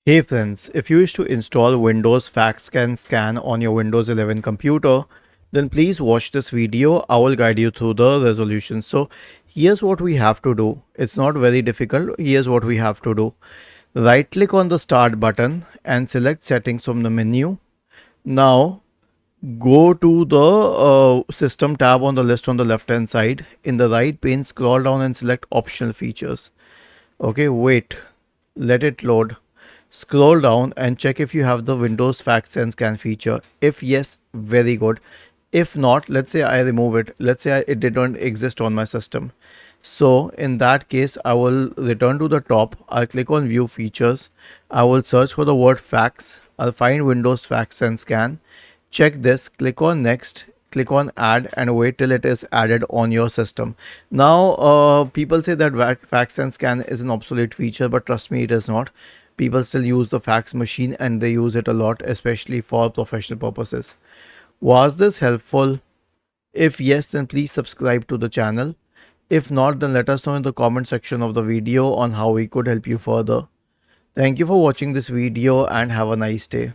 Hey friends, if you wish to install Windows FactScan Scan on your Windows 11 computer, then please watch this video. I will guide you through the resolution. So here's what we have to do. It's not very difficult. Here's what we have to do. Right click on the start button and select settings from the menu. Now go to the system tab on the list on the left hand side. In the right pane, scroll down and select optional features. Okay, wait, let it load. Scroll down and check if you have the Windows Facts and Scan feature. If yes, very good. If not, let's say I remove it. Let's say it did not exist on my system. So in that case, I will return to the top. I'll click on view features. I will search for the word facts. I'll find Windows Facts and Scan. Check this, click on next, click on add and wait till it is added on your system. Now people say that fax and scan is an obsolete feature, but trust me, it is not. People still use the fax machine and they use it a lot, especially for professional purposes. Was this helpful? If yes, then please subscribe to the channel. If not, then let us know in the comment section of the video on how we could help you further. Thank you for watching this video and have a nice day.